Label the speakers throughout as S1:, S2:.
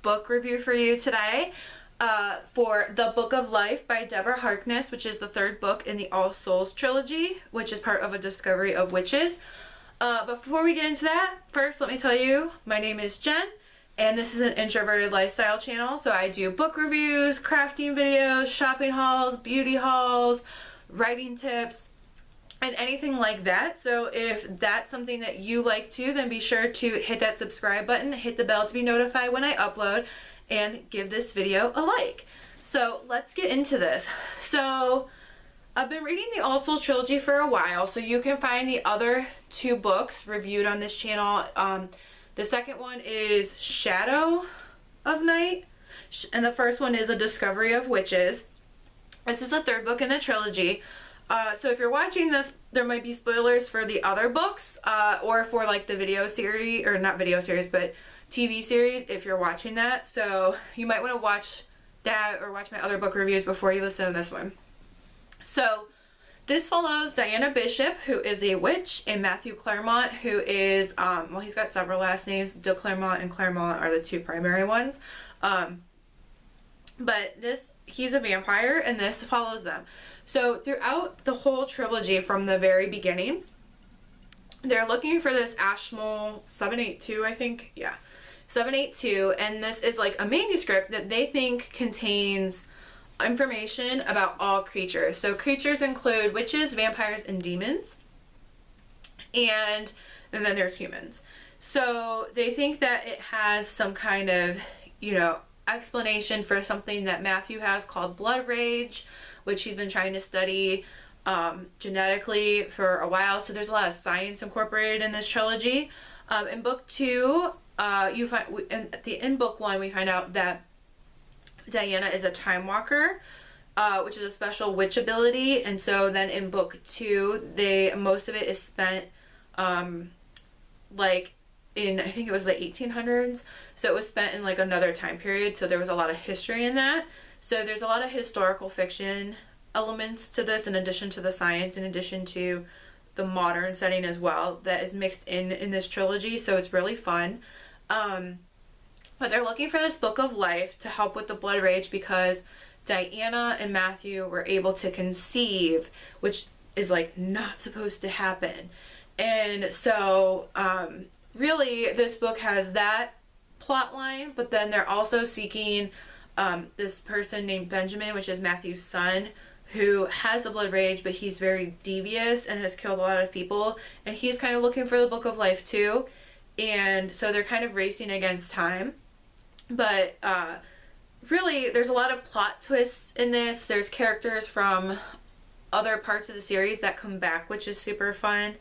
S1: book review for you today for The Book of Life by Deborah Harkness, which is the third book in the All Souls trilogy, which is part of A Discovery of Witches. But before we get into that, first let me tell you, my name is Jen, and this is an introverted lifestyle channel. So I do book reviews, crafting videos, shopping hauls, beauty hauls, writing tips, and anything like that. So if that's something that you like too, then be sure to hit that subscribe button, hit the bell to be notified when I upload, and give this video a like. So let's get into this. So I've been reading the All Souls trilogy for a while, so you can find the other two books reviewed on this channel. The second one is Shadow of Night, and the first one is A Discovery of Witches. This is the third book in the trilogy. So if you're watching this, there might be spoilers for the other books, or for like the video series, or not video series, but TV series if you're watching that. So you might want to watch that or watch my other book reviews before you listen to this one. So this follows Diana Bishop, who is a witch, and Matthew Claremont, who is, well, he's got several last names. De Claremont and Claremont are the two primary ones. But he's a vampire, and this follows them. So throughout the whole trilogy from the very beginning, they're looking for this Ashmole 782, I think. Yeah, 782, and this is like a manuscript that they think contains information about all creatures. So creatures include witches, vampires, and demons, and then there's humans. So they think that it has some kind of, explanation for something that Matthew has called blood rage, which he's been trying to study genetically for a while. So there's a lot of science incorporated in this trilogy. In book two, in book one, we find out that Diana is a time walker, which is a special witch ability. And so then in book two, most of it is spent like in, I think it was the 1800s. So it was spent in like another time period. So there was a lot of history in that. So there's a lot of historical fiction elements to this, in addition to the science, in addition to the modern setting as well, that is mixed in this trilogy. So it's really fun. But they're looking for this Book of Life to help with the blood rage because Diana and Matthew were able to conceive, which is like not supposed to happen. And so really this book has that plot line, but then they're also seeking this person named Benjamin, which is Matthew's son, who has the blood rage, but he's very devious and has killed a lot of people, and he's kind of looking for the Book of Life too. And so they're kind of racing against time. But really, there's a lot of plot twists in this. There's characters from other parts of the series that come back, which is super fun.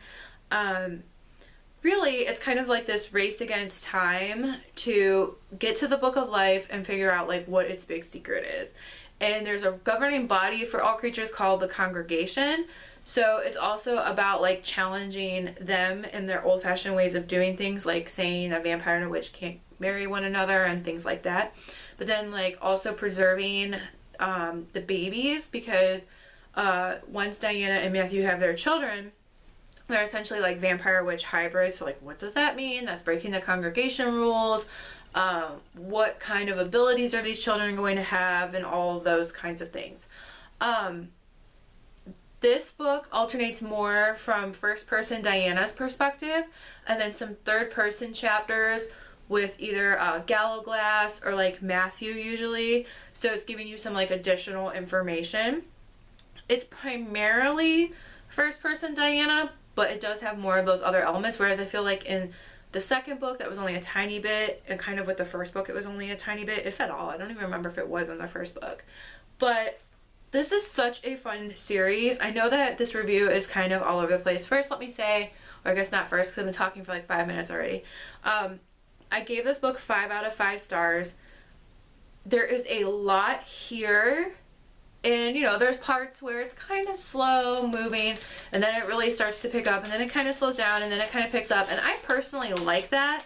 S1: Really, it's kind of like this race against time to get to the Book of Life and figure out like what its big secret is. And there's a governing body for all creatures called the Congregation. So it's also about like challenging them in their old-fashioned ways of doing things, like saying a vampire and a witch can't marry one another and things like that. But then like also preserving the babies, because once Diana and Matthew have their children, they're essentially like vampire witch hybrids. So like, what does that mean? That's breaking the Congregation rules. What kind of abilities are these children going to have, and all of those kinds of things. This book alternates more from first person Diana's perspective, and then some third person chapters with either Gallowglass or like Matthew usually. So it's giving you some like additional information. It's primarily first person Diana, but it does have more of those other elements, whereas I feel like in the second book that was only a tiny bit, and kind of with the first book it was only a tiny bit, if at all. I don't even remember if it was in the first book. But this is such a fun series. I know that this review is kind of all over the place. First, let me say, or I guess not first because I've been talking for like 5 minutes already. I gave this book 5 out of 5 stars. There is a lot here, and there's parts where it's kind of slow moving, and then it really starts to pick up, and then it kind of slows down, and then it kind of picks up. And I personally like that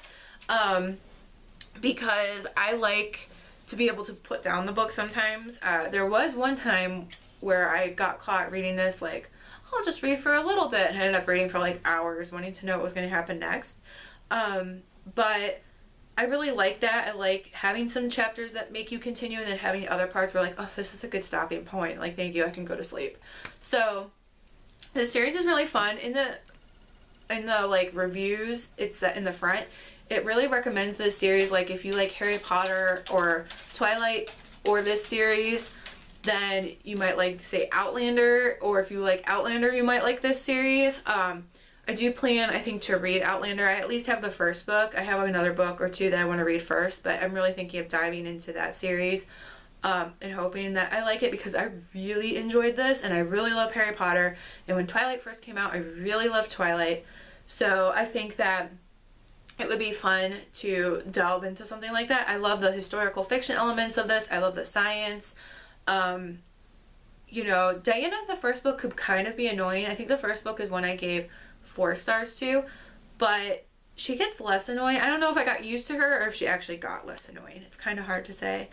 S1: because I like to be able to put down the book sometimes. There was one time where I got caught reading this like, I'll just read for a little bit, and I ended up reading for like hours wanting to know what was going to happen next. But I really like that. I like having some chapters that make you continue, and then having other parts where like, oh, this is a good stopping point. Like, thank you, I can go to sleep. So the series is really fun. In the like reviews, it's that in the front, it really recommends this series. Like, if you like Harry Potter or Twilight or this series, then you might like, say, Outlander, or if you like Outlander, you might like this series. I do plan, I think, to read Outlander. I at least have the first book. I have another book or two that I want to read first, but I'm really thinking of diving into that series, and hoping that I like it, because I really enjoyed this, and I really love Harry Potter, and when Twilight first came out, I really loved Twilight. So I think that it would be fun to delve into something like that. I love the historical fiction elements of this. I love the science. You know, Diana in the first book could kind of be annoying. I think the first book is one I gave 4 stars to, but she gets less annoying. I don't know if I got used to her or if she actually got less annoying. It's kind of hard to say.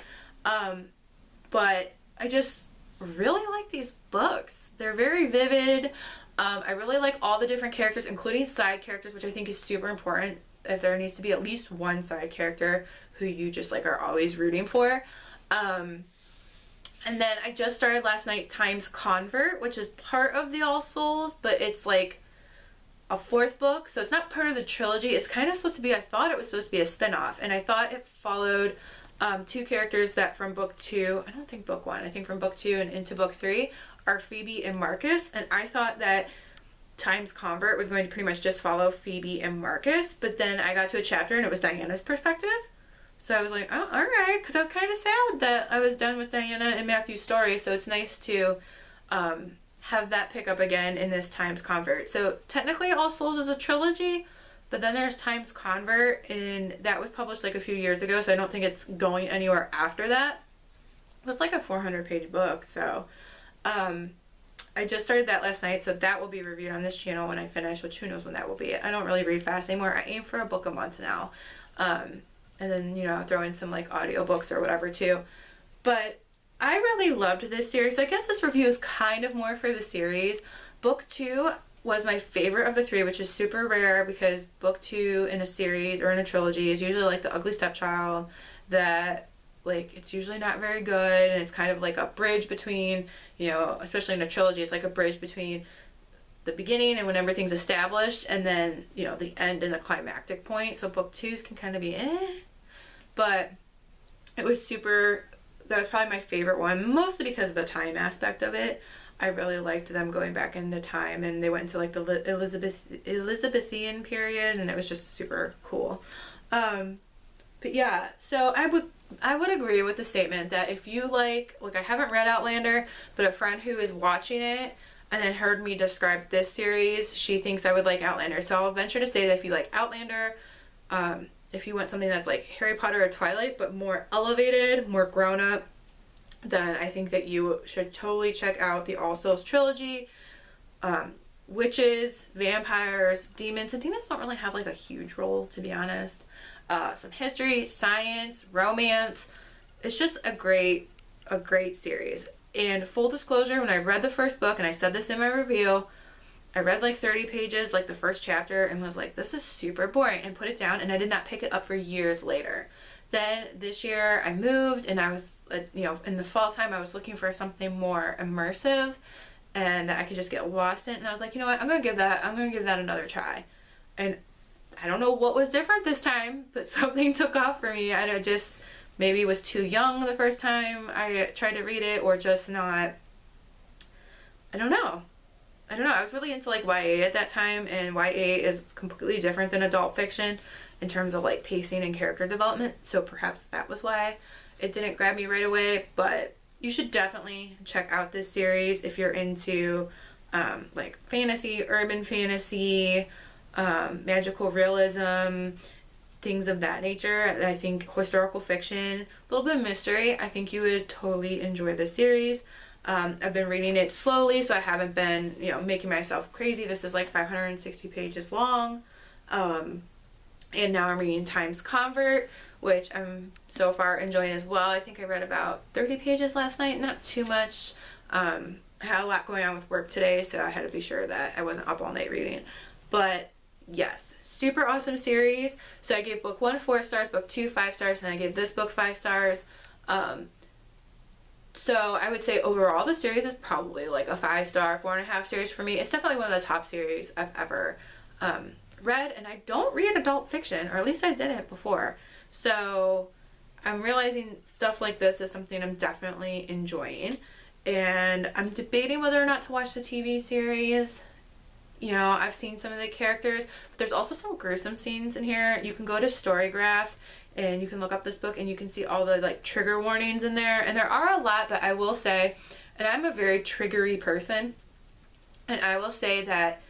S1: But I just really like these books. They're very vivid. I really like all the different characters, including side characters, which I think is super important. If there needs to be at least one side character who you just like are always rooting for. And then I just started last night Time's Convert, which is part of the All Souls, but it's like a 4th book, so it's not part of the trilogy. It's kind of supposed to be, I thought it was supposed to be a spin-off, and I thought it followed 2 characters that from book 2, I don't think book 1, I think from book 2 and into book 3 are Phoebe and Marcus, and I thought that Time's Convert was going to pretty much just follow Phoebe and Marcus, but then I got to a chapter and it was Diana's perspective. So I was like, oh, alright, because I was kind of sad that I was done with Diana and Matthew's story, so it's nice to have that pick up again in this Time's Convert. So technically All Souls is a trilogy, but then there's Time's Convert, and that was published like a few years ago, so I don't think it's going anywhere after that. But it's like a 400-page book, so I just started that last night, so that will be reviewed on this channel when I finish, which who knows when that will be. I don't really read fast anymore. I aim for a book a month now. And then, you know, throw in some like audiobooks or whatever too. But I really loved this series. So I guess this review is kind of more for the series. Book 2 was my favorite of the 3, which is super rare, because book 2 in a series or in a trilogy is usually like The Ugly Stepchild, that like it's usually not very good, and it's kind of like a bridge between, you know, especially in a trilogy, it's like a bridge between the beginning and when everything's established, and then, you know, the end and the climactic point. So book 2s can kind of be but it was super, that was probably my favorite one, mostly because of the time aspect of it. I really liked them going back into time, and they went into like the Elizabethan period, and it was just super cool. But yeah, so I would agree with the statement that if you like I haven't read Outlander, but a friend who is watching it and then heard me describe this series, she thinks I would like Outlander. So I'll venture to say that if you like Outlander, if you want something that's like Harry Potter or Twilight, but more elevated, more grown up, then I think that you should totally check out the All Souls trilogy. Witches, vampires, demons, and demons don't really have like a huge role, to be honest. Some history, science, romance. It's just a great series. And full disclosure, when I read the first book, and I said this in my review, I read like 30 pages, like the first chapter, and was like, this is super boring, and put it down, and I did not pick it up for years later. Then this year I moved, and I was, you know, in the fall time, I was looking for something more immersive and that I could just get lost in, and I was like, you know what, I'm gonna give that another try. And I don't know what was different this time, but something took off for me. I just maybe was too young the first time I tried to read it, or just not, I don't know. I was really into like YA at that time, and YA is completely different than adult fiction in terms of like pacing and character development, so perhaps that was why it didn't grab me right away. But you should definitely check out this series if you're into like fantasy, urban fantasy, magical realism, things of that nature. I think historical fiction, a little bit of mystery. I think you would totally enjoy this series. I've been reading it slowly, so I haven't been, you know, making myself crazy. This is like 560 pages long. And now I'm reading Time's Convert, which I'm so far enjoying as well. I think I read about 30 pages last night, not too much. I had a lot going on with work today, so I had to be sure that I wasn't up all night reading. But yes, super awesome series. So I gave book 1 4 stars, book 2 5 stars, and I gave this book 5 stars. So I would say overall the series is probably like a 5-star, 4.5 series for me. It's definitely one of the top series I've ever read, and I don't read adult fiction, or at least I didn't before. So I'm realizing stuff like this is something I'm definitely enjoying, and I'm debating whether or not to watch the TV series. You know, I've seen some of the characters, but there's also some gruesome scenes in here. You can go to Storygraph and you can look up this book and you can see all the like trigger warnings in there. And there are a lot, but I will say, and I'm a very triggery person, and I will say that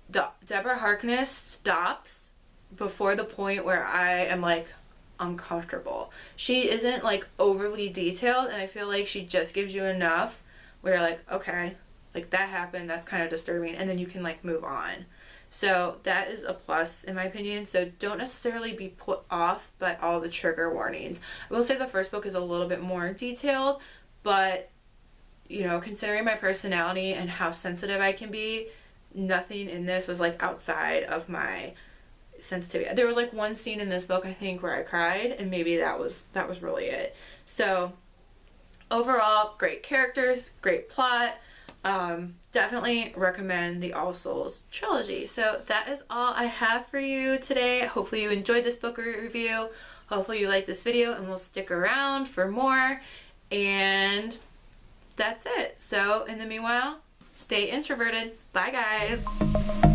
S1: the Deborah Harkness stops before the point where I am like uncomfortable. She isn't like overly detailed, and I feel like she just gives you enough where you're like, okay, like that happened, that's kind of disturbing, and then you can like move on. So that is a plus in my opinion. So don't necessarily be put off by all the trigger warnings. I will say the first book is a little bit more detailed, but you know, considering my personality and how sensitive I can be, nothing in this was like outside of my sensitivity. There was like one scene in this book I think where I cried, and maybe that was really it. So overall, great characters, great plot. Definitely recommend the All Souls trilogy. So that is all I have for you today. Hopefully you enjoyed this book review. Hopefully you like this video and will stick around for more. And that's it. So in the meanwhile, stay introverted. Bye guys.